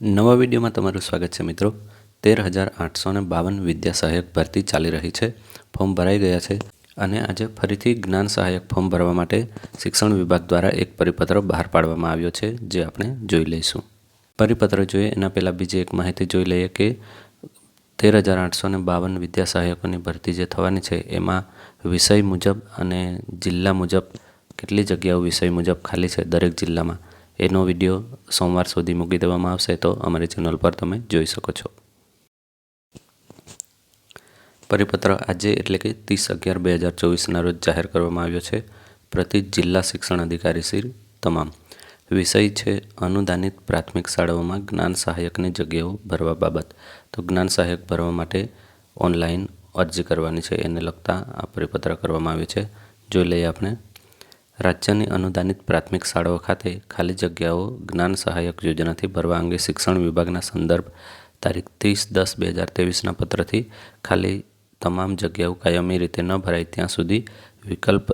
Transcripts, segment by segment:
નવા વિડીયોમાં તમારું સ્વાગત છે મિત્રો। 13,852 વિદ્યા સહાયક ભરતી ચાલી રહી છે। ફોર્મ ભરાઈ ગયા છે અને આજે ફરીથી જ્ઞાન સહાયક ફોર્મ ભરવા માટે શિક્ષણ વિભાગ દ્વારા એક પરિપત્ર બહાર પાડવામાં આવ્યો છે, જે આપણે જોઈ લઈશું। પરિપત્ર જોઈએ એના પહેલાં બીજી એક માહિતી જોઈ લઈએ કે 13,852 વિદ્યા સહાયકોની ભરતી જે થવાની છે એમાં વિષય મુજબ અને જિલ્લા મુજબ કેટલી જગ્યાઓ વિષય મુજબ ખાલી છે દરેક જિલ્લામાં એનો વિડીયો સોમવાર સુધી મૂકી દેવામાં આવશે, તો અમારી ચેનલ પર તમે જોઈ શકો છો। પરિપત્ર આજે એટલે કે 30/11/2024ના રોજ જાહેર કરવામાં આવ્યો છે। પ્રતિ જિલ્લા શિક્ષણ અધિકારી શ્રી તમામ વિષય છે અનુદાનિત પ્રાથમિક શાળાઓમાં જ્ઞાન સહાયકની જગ્યાઓ ભરવા બાબત। તો જ્ઞાન સહાયક ભરવા માટે ઓનલાઈન અરજી કરવાની છે, એને લગતા આ પરિપત્ર કરવામાં આવ્યો છે। જોઈ લઈએ આપણે। રાજ્યની અનુદાનિત પ્રાથમિક શાળાઓ ખાતે ખાલી જગ્યાઓ જ્ઞાન સહાયક યોજનાથી ભરવા અંગે શિક્ષણ વિભાગના સંદર્ભ તારીખ 30/10/2023ના પત્રથી ખાલી તમામ જગ્યાઓ કાયમી રીતે ન ભરાય ત્યાં સુધી વિકલ્પ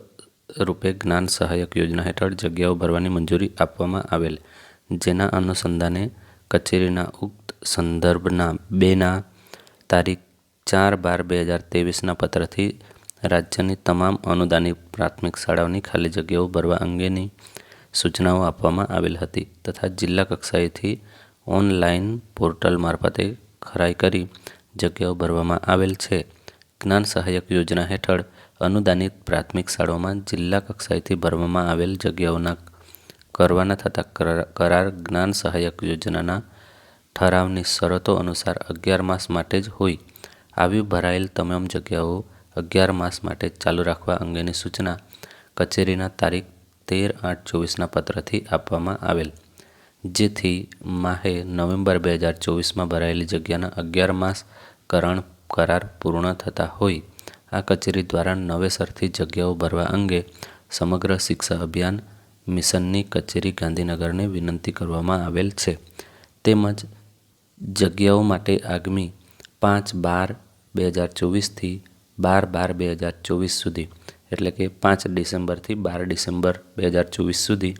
રૂપે જ્ઞાન સહાયક યોજના હેઠળ જગ્યાઓ ભરવાની મંજૂરી આપવામાં આવેલ, જેના અનુસંધાને કચેરીના ઉક્ત સંદર્ભના 2ના તારીખ 4/12/2023ના પત્રથી રાજ્યની તમામ અનુદાનિત પ્રાથમિક શાળાઓની ખાલી જગ્યાઓ ભરવા અંગેની સૂચનાઓ આપવામાં આવેલ હતી તથા જિલ્લા કક્ષાએથી ઓનલાઈન પોર્ટલ મારફતે ખરાઈ કરી જગ્યાઓ ભરવામાં આવેલ છે। જ્ઞાન સહાયક યોજના હેઠળ અનુદાનિત પ્રાથમિક શાળાઓમાં જિલ્લા કક્ષાએથી ભરવામાં આવેલ જગ્યાઓના કરવાના થતા કરાર જ્ઞાન સહાયક યોજનાના ઠરાવની શરતો અનુસાર 11 માસ માટે જ હોય। આવી ભરાયેલ તમામ જગ્યાઓ 11 માસ માટે ચાલુ રાખવા અંગેની સૂચના કચેરીના તારીખ 13/8/24ના પત્રથી આપવામાં આવેલ, જેથી માહે નવેમ્બર 2024માં ભરાયેલી જગ્યાના 11 માસ કરાર પૂર્ણ થતા હોય આ કચેરી દ્વારા નવેસરથી જગ્યાઓ ભરવા અંગે સમગ્ર શિક્ષા અભિયાન મિશનની કચેરી ગાંધીનગરને વિનંતી કરવામાં આવેલ છે। તેમજ જગ્યાઓ માટે આગામી 5/12/2024થી 12/12/2024 સુધી એટલે કે 5 ડિસેમ્બરથી 12 ડિસેમ્બર 2024 સુધી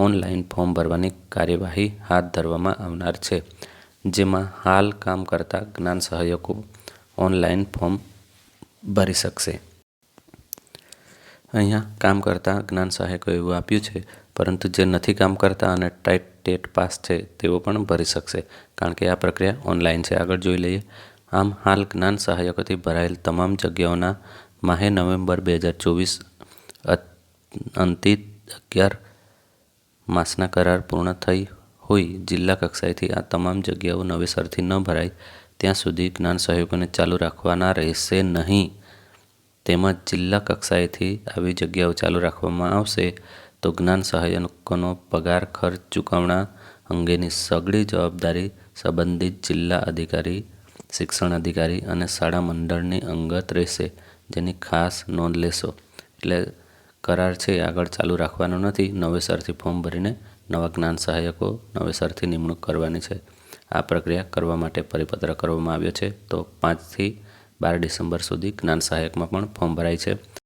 ઓનલાઈન ફોર્મ ભરવાની કાર્યવાહી હાથ ધરવામાં આવનાર છે, જેમાં હાલ કામ કરતા જ્ઞાન સહાયકો ઓનલાઈન ફોર્મ ભરી શકશે। અહીંયા કામ કરતા જ્ઞાન સહાયકો એવું આપ્યું છે, પરંતુ જે નથી કામ કરતા અને ટેટ પાસ છે તેઓ પણ ભરી શકશે, કારણ કે આ પ્રક્રિયા ઓનલાઈન છે। આગળ જોઈ લઈએ। આમ હાલ જ્ઞાન સહાયકોથી ભરાયેલ તમામ જગ્યાઓના માહે નવેમ્બર 2024 અંતિત 11 માસના કરાર પૂર્ણ થઈ હોય જિલ્લા કક્ષાએથી આ તમામ જગ્યાઓ નવેસરથી ન ભરાય ત્યાં સુધી જ્ઞાન સહાયકોને ચાલુ રાખવાના રહેશે નહીં। તેમજ જિલ્લા કક્ષાએથી આવી જગ્યાઓ ચાલુ રાખવામાં આવશે તો જ્ઞાન સહાયકોનો પગાર ખર્ચ ચૂકવણા અંગેની સઘળી જવાબદારી સંબંધિત જિલ્લા અધિકારી, શિક્ષણ અધિકારી અને શાળા મંડળની અંગત રહેશે, જેની ખાસ નોંધ લેશો। એટલે કરાર છે આગળ ચાલુ રાખવાનો નથી, નવેસરથી ફોર્મ ભરીને નવા જ્ઞાન સહાયકો નવેસરથી નિમણૂક કરવાની છે। આ પ્રક્રિયા કરવા માટે પરિપત્ર કરવામાં આવ્યો છે। તો 5 થી 12 ડિસેમ્બર સુધી જ્ઞાન સહાયકમાં પણ ફોર્મ ભરાય છે।